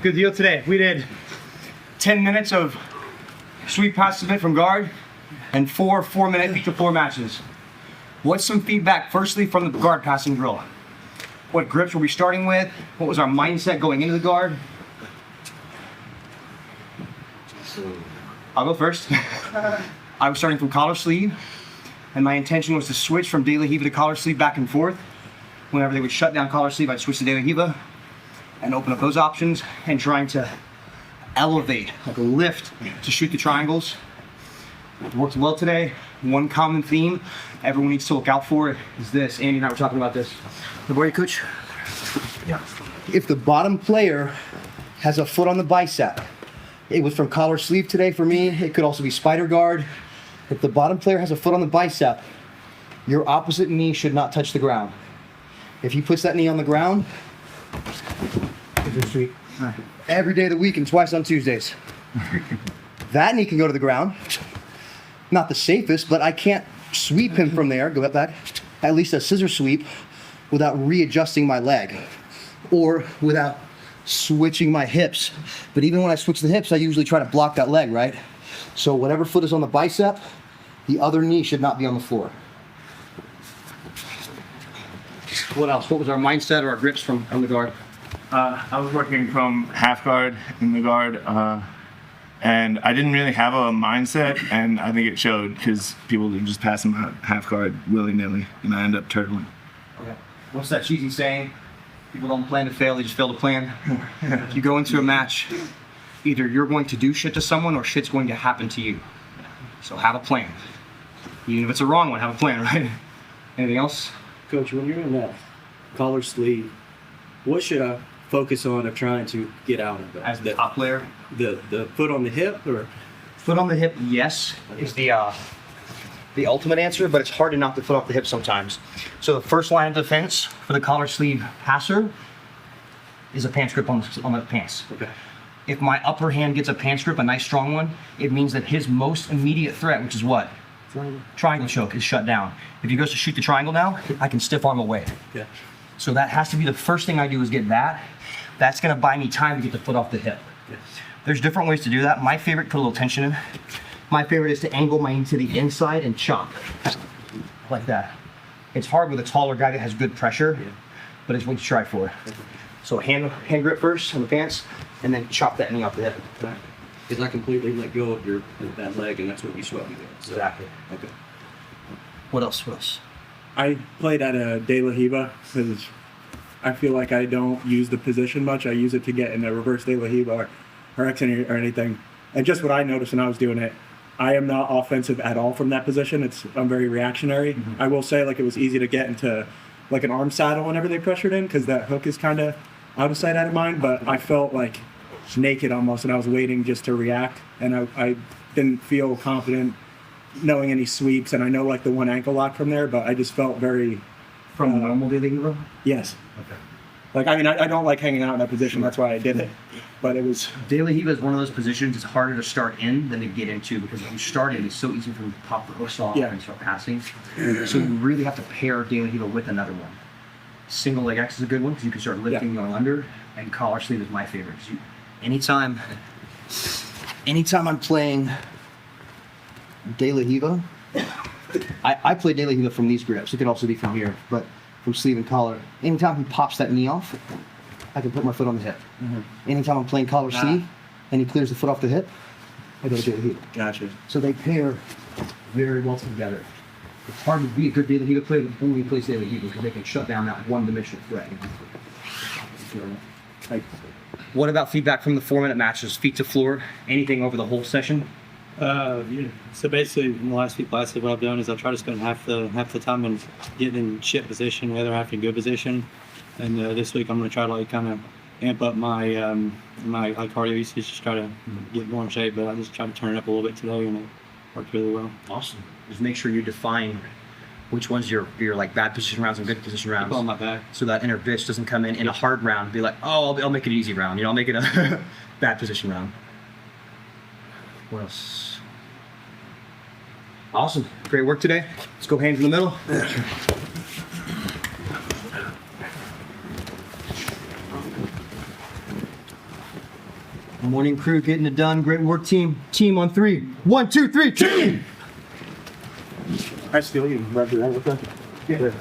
Good deal today. We did 10 minutes of sweep pass submit from guard and 4-minute feet to floor matches. What's some feedback firstly from the guard passing drill? What grips were we starting with? What was our mindset going into the guard? I'll go first. I was starting from collar sleeve, and my intention was to switch from De La Riva to collar sleeve back and forth. Whenever they would shut down collar sleeve, I'd switch to De La Riva and open up those options and trying to elevate, like a lift to shoot the triangles. It worked well today. One common theme everyone needs to look out for is this. Andy and I were talking about this. The boy coach? Yeah. If the bottom player has a foot on the bicep, it was from collar sleeve today for me. It could also be spider guard. If the bottom player has a foot on the bicep, your opposite knee should not touch the ground. If he puts that knee on the ground, every day of the week and twice on Tuesdays. That knee can go to the ground. Not the safest, but I can't sweep him from there, go back, at least a scissor sweep, without readjusting my leg or without switching my hips. But even when I switch the hips, I usually try to block that leg, right? So whatever foot is on the bicep, the other knee should not be on the floor. What else? What was our mindset or our grips from the guard? I was working from half guard in the guard, and I didn't really have a mindset, and I think it showed because people are just passing my half guard willy-nilly, and I end up turtling. Okay. What's that cheesy saying? People don't plan to fail, they just fail to plan. If you go into a match, either you're going to do shit to someone or shit's going to happen to you. So have a plan. Even if it's a wrong one, have a plan, right? Anything else? Coach, when you're in that collar sleeve, what should I focus on of trying to get out of it? As the top player? The foot on the hip or? Foot on the hip, yes, is the ultimate answer, but it's hard to knock the foot off the hip sometimes. So the first line of defense for the collar sleeve passer is a pants grip on the pants. Okay. If my upper hand gets a pants grip, a nice strong one, it means that his most immediate threat, which is what? Triangle choke, is shut down. If he goes to shoot the triangle now, I can stiff arm away. Yeah. So that has to be the first thing I do is get that. That's gonna buy me time to get the foot off the hip. Yes. There's different ways to do that. My favorite, put a little tension in. My favorite is to angle my knee to the inside and chop, like that. It's hard with a taller guy that has good pressure, but it's what you try for. So hand grip first on the pants, and then chop that knee off the hip. Because I completely let go of that leg, and that's what you swept me with. So. Exactly. Okay. What else? I played at a De La Riva because I feel like I don't use the position much. I use it to get in a reverse De La Riva or exit or anything. And just what I noticed when I was doing it, I am not offensive at all from that position. I'm very reactionary. Mm-hmm. I will say like it was easy to get into like an arm saddle whenever they pressured in because that hook is kind of out of sight, out of mind. But I felt like naked almost, and I was waiting just to react. And I didn't feel confident knowing any sweeps, and I know like the one ankle lock from there, but I just felt very From normal De La Riva? Yes. Okay. Like, I mean, I don't like hanging out in that position. That's why I did it. But it was... De La Riva is one of those positions it's harder to start in than to get into because when you start in, it's so easy for you to pop the hooks off and start passing. So you really have to pair De La Riva with another one. Single leg X is a good one because you can start lifting going under, and collar sleeve is my favorite. Anytime I'm playing De La Riva, I play De La Riva from these grips. It can also be from here, but from sleeve and collar. Anytime he pops that knee off, I can put my foot on the hip. Mm-hmm. Anytime I'm playing collar sleeve and he clears the foot off the hip, I go to De La Riva. Gotcha. So they pair very well together. It's hard to be a good De La Riva player that only plays De La Riva because they can shut down that one-dimensional threat. What about feedback from the 4-minute matches? Feet to floor, anything over the whole session? So basically, in the last few classes, what I've done is I'll try to spend half the time in getting in shit position, the other half in good position. And this week, I'm going to try to like kind of amp up my my cardio usage, just try to get more in shape. But I just try to turn it up a little bit today, and it worked really well. Awesome. Just make sure you define which ones your like bad position rounds and good position rounds. On my back. So that inner bitch doesn't come in a hard round and be like, oh, I'll make it an easy round. You know, I'll make it a bad position round. What else? Awesome. Great work today. Let's go hands in the middle. Morning crew getting it done. Great work, team. Team on 3. 1, 2, 3, team! I still even represent with that. Yeah.